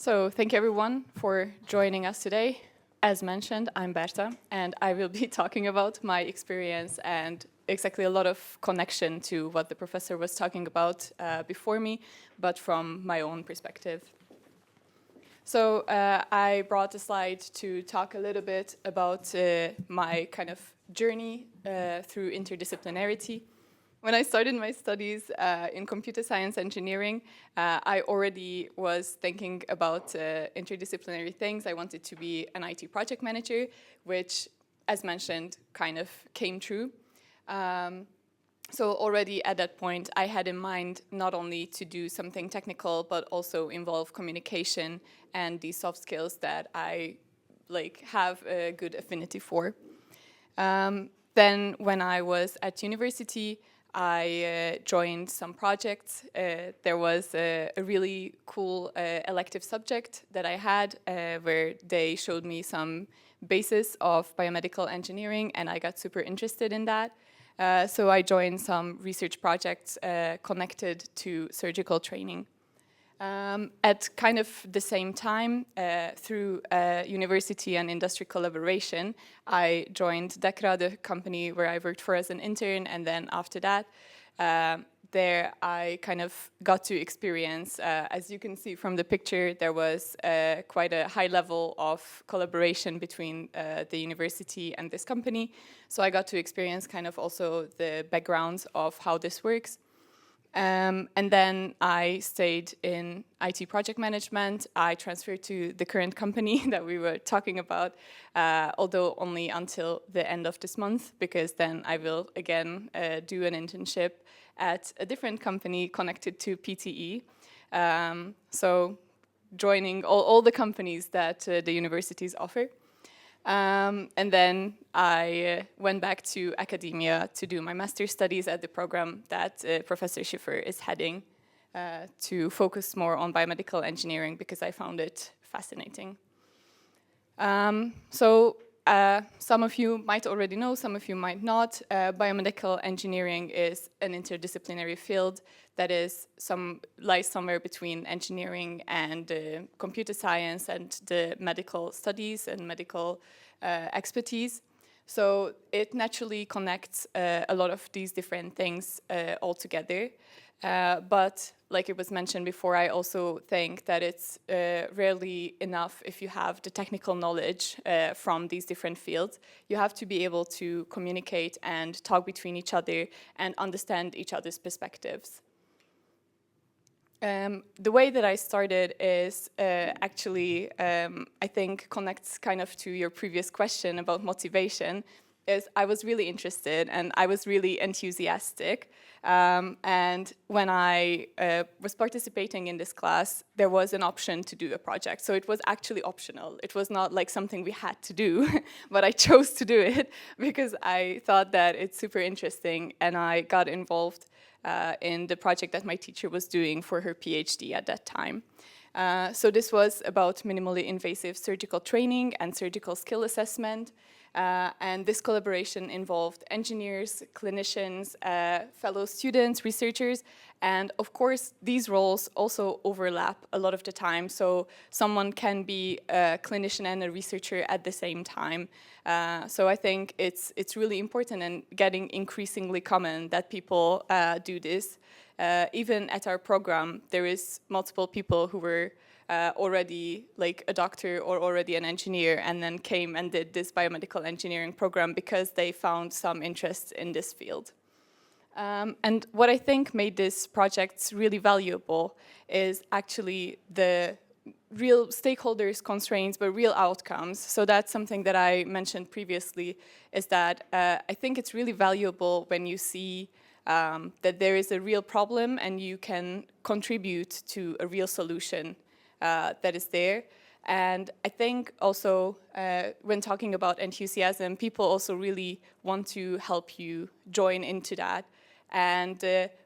So thank you everyone for joining us today. As mentioned, I'm Berta, and I will be talking about my experience and exactly a lot of connection to what the professor was talking about before me, but from my own perspective. So I brought a slide to talk a little bit about my kind of journey through interdisciplinarity. When I started my studies in computer science engineering, I already was thinking about interdisciplinary things. I wanted to be an IT project manager, which, as mentioned, kind of came true. So already at that point, I had in mind not only to do something technical, but also involve communication and these soft skills that I have a good affinity for. Then when I was at university, I joined some projects. There was a really cool elective subject that I had where they showed me some basis of biomedical engineering, and I got super interested in that. So I joined some research projects connected to surgical training. At kind of the same time, through university and industry collaboration, I joined DECRA, the company where I worked for as an intern, and then after that, there I kind of got to experience, as you can see from the picture, there was quite a high level of collaboration between the university and this company. So I got to experience kind of also the backgrounds of how this works. And then I stayed in IT project management. I transferred to the current company that we were talking about, although only until the end of this month, because then I will again do an internship at a different company connected to PTE. So joining all the companies that the universities offer. And then I went back to academia to do my master's studies at the program that Professor Schiffer is heading to focus more on biomedical engineering because I found it fascinating. Some of you might already know, some of you might not. Biomedical engineering is an interdisciplinary field that lies somewhere between engineering and computer science and the medical studies and medical expertise. So it naturally connects a lot of these different things all together. But like it was mentioned before, I also think that it's rarely enough if you have the technical knowledge from these different fields. You have to be able to communicate and talk between each other and understand each other's perspectives. The way that I started is actually, I think, connects kind of to your previous question about motivation, is I was really interested and I was really enthusiastic. And when I was participating in this class, there was an option to do a project. So it was actually optional. It was not like something we had to do, but I chose to do it because I thought that it's super interesting and I got involved in the project that my teacher was doing for her PhD at that time. So this was about minimally invasive surgical training and surgical skill assessment. And this collaboration involved engineers, clinicians, fellow students, researchers, and of course these roles also overlap a lot of the time. So someone can be a clinician and a researcher at the same time. So I think it's really important and getting increasingly common that people do this. Even at our program, there is multiple people who were already like a doctor or already an engineer and then came and did this biomedical engineering program because they found some interest in this field. And what I think made this project really valuable is actually the real stakeholders' constraints, but real outcomes. So that's something that I mentioned previously, is that I think it's really valuable when you see that there is a real problem and you can contribute to a real solution that is there. And I think also when talking about enthusiasm, people also really want to help you join into that. And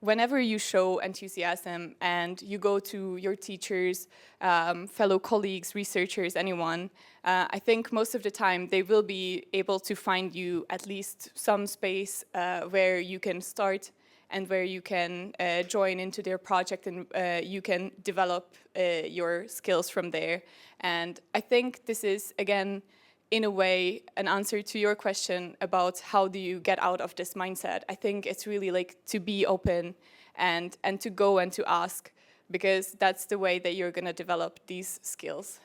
whenever you show enthusiasm and you go to your teachers, fellow colleagues, researchers, anyone, I think most of the time they will be able to find you at least some space where you can start and where you can join into their project, and you can develop your skills from there. And I think this is, again, in a way, an answer to your question about how do you get out of this mindset. I think it's really like to be open and to go and to ask, because that's the way that you're going to develop these skills.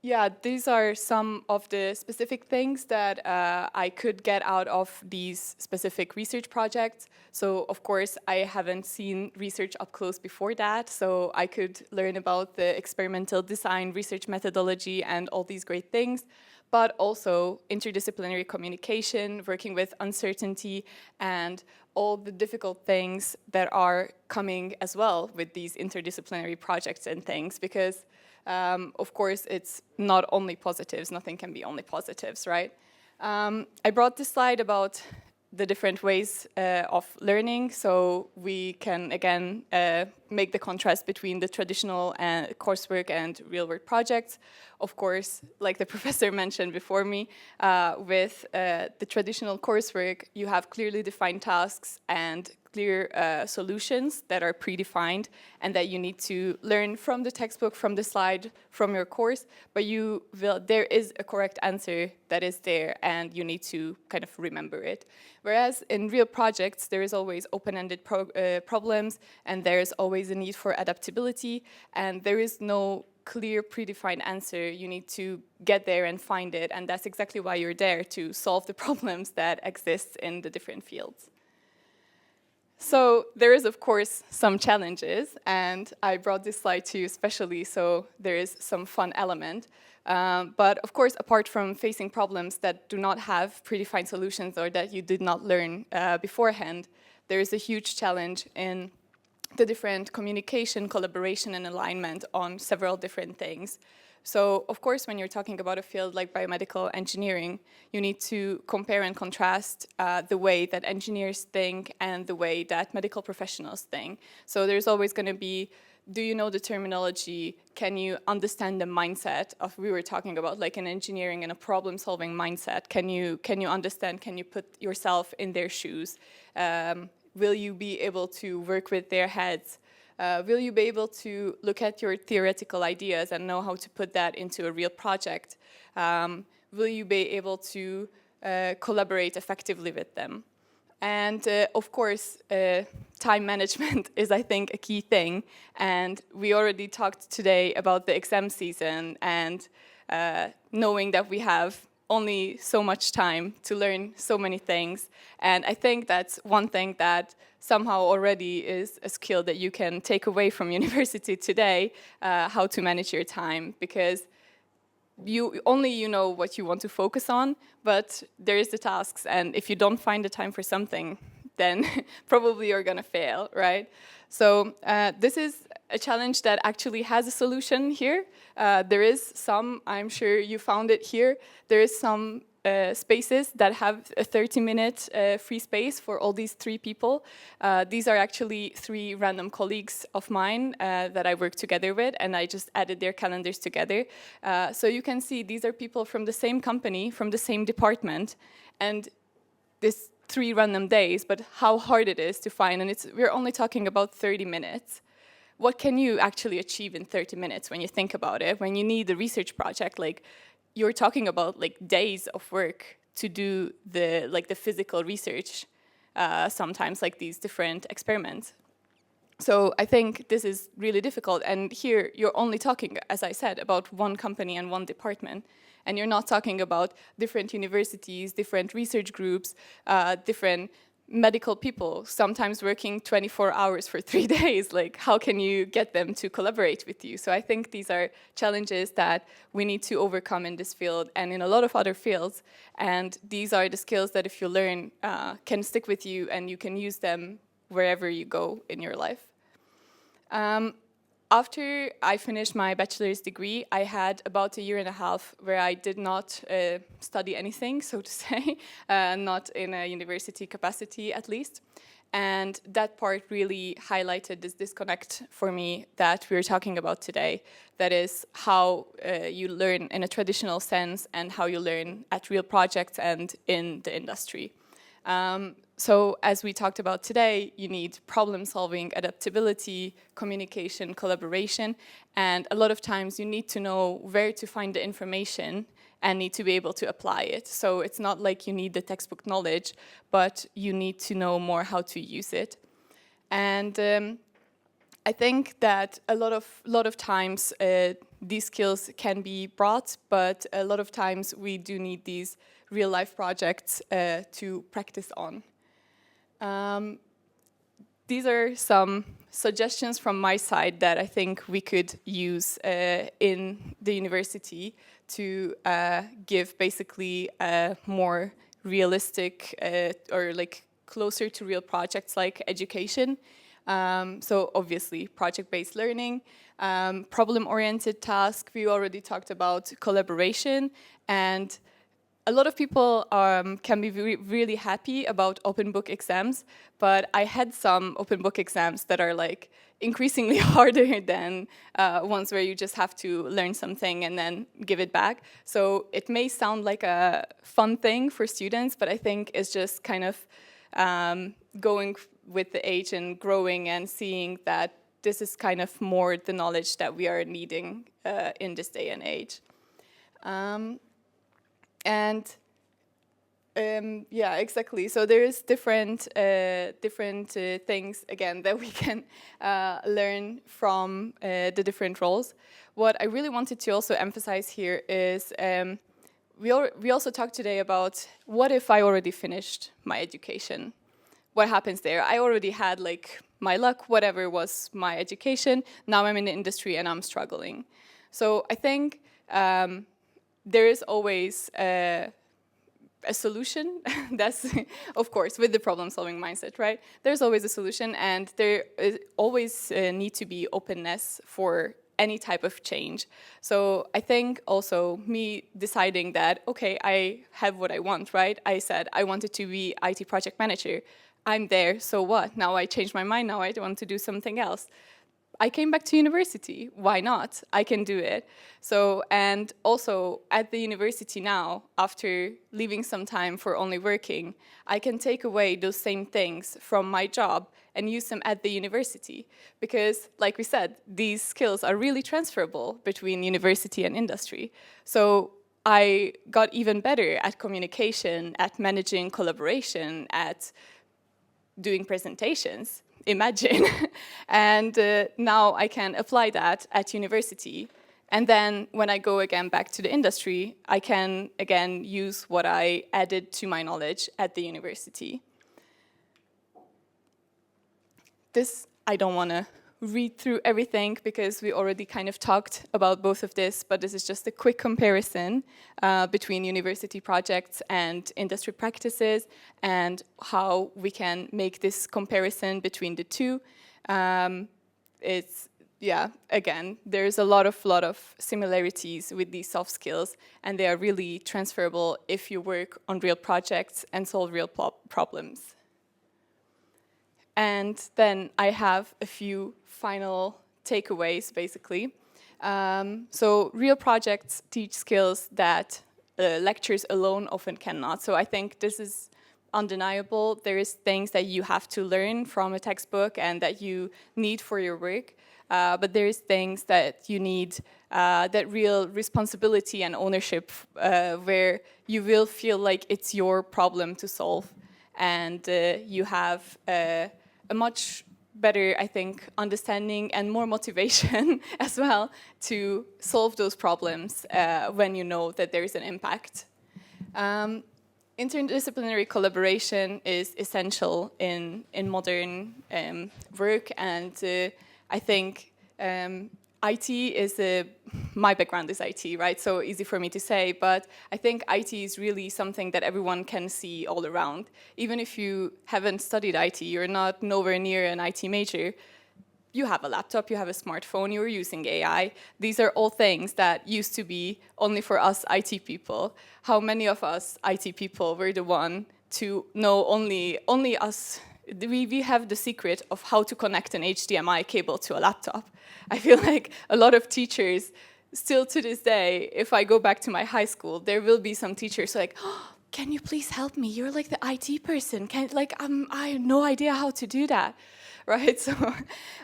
Yeah, these are some of the specific things that I could get out of these specific research projects. So, of course, I haven't seen research up close before that, so I could learn about the experimental design, research methodology, and all these great things, but also interdisciplinary communication, working with uncertainty, and all the difficult things that are coming as well with these interdisciplinary projects and things, because of course, it's not only positives. Nothing can be only positives, right? I brought this slide about the different ways of learning, so we can, again, make the contrast between the traditional coursework and real-world projects. Of course, like the professor mentioned before me, with the traditional coursework, you have clearly defined tasks and clear solutions that are predefined and that you need to learn from the textbook, from the slide, from your course, but there is a correct answer that is there and you need to kind of remember it. Whereas in real projects, there is always open-ended problems, and there is always a need for adaptability, and there is no clear predefined answer. You need to get there and find it, and that's exactly why you're there, to solve the problems that exist in the different fields. So there is, of course, some challenges, and I brought this slide to you especially so there is some fun element. But of course, apart from facing problems that do not have predefined solutions or that you did not learn beforehand, there is a huge challenge in the different communication, collaboration, and alignment on several different things. So, of course, when you're talking about a field like biomedical engineering, you need to compare and contrast the way that engineers think and the way that medical professionals think. So there's always going to be, do you know the terminology? Can you understand the mindset of, we were talking about like an engineering and a problem-solving mindset. Can you understand, can you put yourself in their shoes? Will you be able to work with their heads? Will you be able to look at your theoretical ideas and know how to put that into a real project? Will you be able to collaborate effectively with them? And of course, time management is, I think, a key thing. And we already talked today about the exam season and knowing that we have only so much time to learn so many things. And I think that's one thing that somehow already is a skill that you can take away from university today, how to manage your time, because you know what you want to focus on, but there is the tasks, and if you don't find the time for something, then probably you're gonna fail, right? So this is a challenge that actually has a solution here. There is some, I'm sure you found it here, there is some spaces that have a 30-minute free space for all these 3 people. These are actually 3 random colleagues of mine that I work together with, and I just added their calendars together. So you can see these are people from the same company, from the same department, and this 3 random days, but how hard it is to find, and we're only talking about 30 minutes. What can you actually achieve in 30 minutes when you think about it? When you need a research project, like, you're talking about like days of work to do the physical research, sometimes like these different experiments. So I think this is really difficult, and here you're only talking, as I said, about one company and one department, and you're not talking about different universities, different research groups, different medical people, sometimes working 24 hours for 3 days. Like, how can you get them to collaborate with you? So I think these are challenges that we need to overcome in this field and in a lot of other fields. And these are the skills that, if you learn, can stick with you, and you can use them wherever you go in your life. After I finished my bachelor's degree, I had about 1.5 years where I did not study anything, so to say, not in a university capacity at least. And that part really highlighted this disconnect for me that we're talking about today. That is how you learn in a traditional sense and how you learn at real projects and in the industry. So as we talked about today, you need problem solving, adaptability, communication, collaboration, and a lot of times you need to know where to find the information and need to be able to apply it. So it's not like you need the textbook knowledge, but you need to know more how to use it. And I think that a lot of times these skills can be brought, but a lot of times we do need these real life projects to practice on. These are some suggestions from my side that I think we could use in the university to give basically a more realistic or like closer to real projects like education. So obviously project-based learning, problem-oriented task, we already talked about collaboration, and a lot of people can be really happy about open book exams, but I had some open book exams that are like increasingly harder than ones where you just have to learn something and then give it back. So it may sound like a fun thing for students, but I think it's just kind of going with the age and growing and seeing that this is kind of more the knowledge that we are needing in this day and age. Yeah, exactly. So there is different things again that we can learn from the different roles. What I really wanted to also emphasize here is we also talked today about what if I already finished my education? What happens there? I already had like my luck, whatever was my education. Now I'm in the industry and I'm struggling. So I think there is always a solution. That's, of course, with the problem-solving mindset, right? There's always a solution, and there always need to be openness for any type of change. So I think also me deciding that, okay, I have what I want, right? I said I wanted to be IT project manager. I'm there, so what? Now I changed my mind, now I want to do something else. I came back to university. Why not? I can do it. So, and also at the university now, after leaving some time for only working, I can take away those same things from my job and use them at the university. Because, like we said, these skills are really transferable between university and industry. So I got even better at communication, at managing collaboration, at doing presentations. Imagine. And now I can apply that at university. And then when I go again back to the industry, I can again use what I added to my knowledge at the university. This, I don't want to read through everything because we already kind of talked about both of this, but this is just a quick comparison between university projects and industry practices and how we can make this comparison between the two. It's, yeah, again, there's a lot of similarities with these soft skills, and they are really transferable if you work on real projects and solve real problems. And then I have a few final takeaways, basically. So real projects teach skills that lectures alone often cannot. So I think this is undeniable. There is things that you have to learn from a textbook and that you need for your work. But there is things that you need, that real responsibility and ownership, where you will feel like it's your problem to solve. And you have a much better, I think, understanding and more motivation as well to solve those problems when you know that there is an impact. Interdisciplinary collaboration is essential in modern work, and I think IT is my background is IT, right? So easy for me to say, but I think IT is really something that everyone can see all around. Even if you haven't studied IT, you're not nowhere near an IT major, you have a laptop, you have a smartphone, you're using AI. These are all things that used to be only for us IT people. How many of us IT people were the one to know only us? We have the secret of how to connect an HDMI cable to a laptop. I feel like a lot of teachers, still to this day, if I go back to my high school, there will be some teachers like, oh, can you please help me? You're like the IT person. I have no idea how to do that, right? So,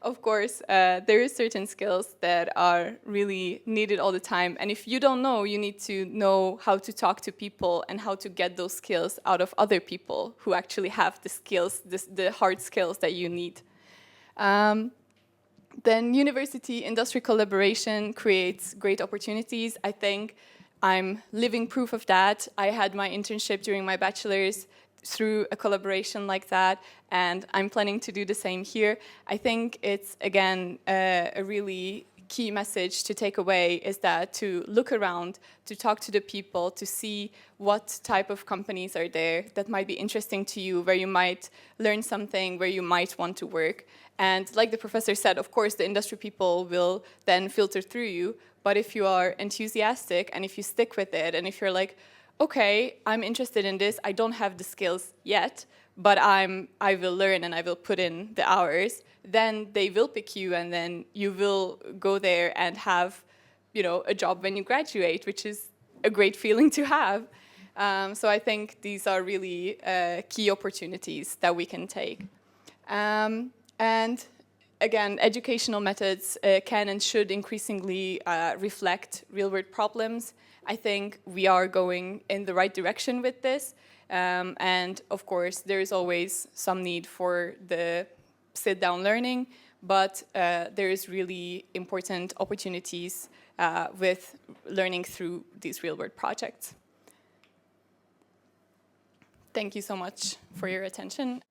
of course, there are certain skills that are really needed all the time. And if you don't know, you need to know how to talk to people and how to get those skills out of other people who actually have the skills, the hard skills that you need. Then university-industry collaboration creates great opportunities. I think I'm living proof of that. I had my internship during my bachelor's through a collaboration like that, and I'm planning to do the same here. I think it's, again, a really key message to take away is that to look around, to talk to the people, to see what type of companies are there that might be interesting to you, where you might learn something, where you might want to work. And like the professor said, of course, the industry people will then filter through you. But if you are enthusiastic and if you stick with it, and if you're like, okay, I'm interested in this, I don't have the skills yet, but I will learn and I will put in the hours, then they will pick you, and then you will go there and have, a job when you graduate, which is a great feeling to have. So I think these are really key opportunities that we can take. And again, educational methods can and should increasingly reflect real-world problems. I think we are going in the right direction with this. And of course, there is always some need for the sit-down learning, but there is really important opportunities with learning through these real-world projects. Thank you so much for your attention.